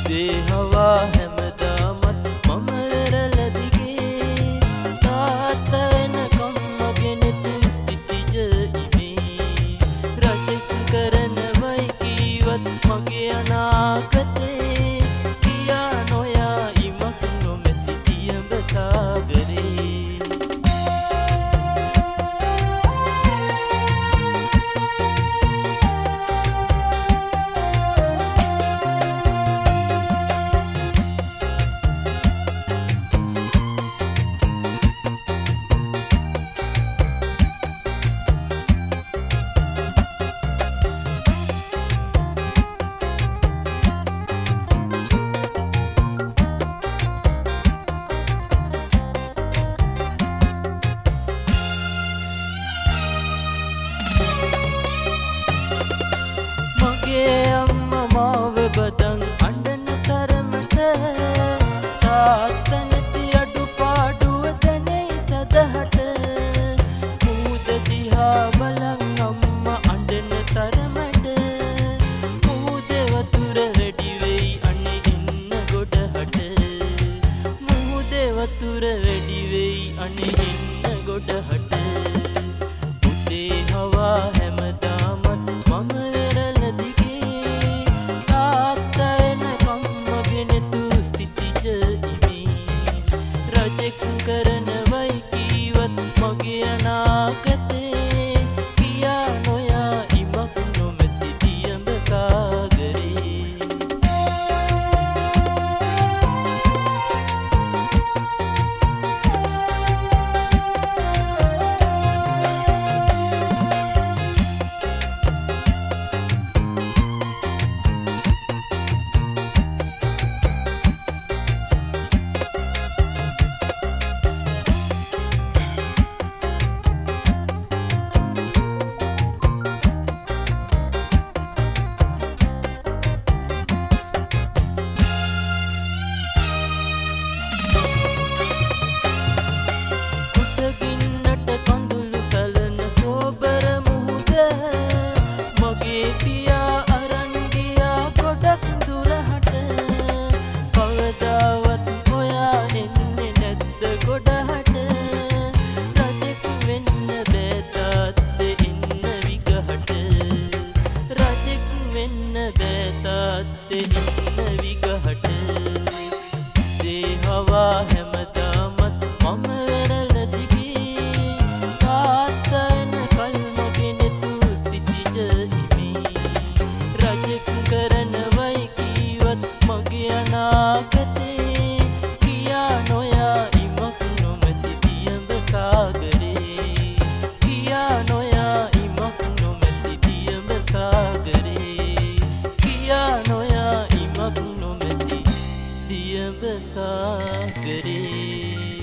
උදේ හවා හැමදාමත් මම වෙරළ දිගේ තාත්තා එනකම් මගෙ නෙත සිටිජ ඉමේ රජෙක් කරනවයි කීවත් මගේ අනාගතේ කියා නොයා ඉමක් නොමැති තියඹ සාගරේ අම්මා මාව බදන් අඬන තරමට තාත්තා නැති අඩුපාඩුව දැනෙයි සදහට මූද දිහා බලන් අම්මා අඬන තරමට මූදේ වතුර වැඩි වෙයි අනේ ඉන්න ගොඩහට මූදේ වතුර වැඩි වෙයි අනේ ඉන්න ගොඩහට උදේ හවා හැමදාමත් මම වෙරළ දිගේ තාත්තා එනකම් මගෙ නෙත සිටිජ ඉමේ රජෙක් කරනවයි කීවත් මගේ අනාගතේ කියා නොයා ඉමක් නොමැති තියඹ සාගරේ හවා හැමදාමත් මම වෙරළ දිගේ තාත්තා එනකල් මගෙ නෙත සිටිජ ඉමේ රජෙක් කරනවයි කීවත් මගේ අනාගතේ කියා නොයා ඉමක් නොමැති තියඹ සාගරේ කියා නොයා ඉමක් නොමැති තියඹ සාගරේ කියා නොයා ඉමක් නොමැති තියඹ සාගරේ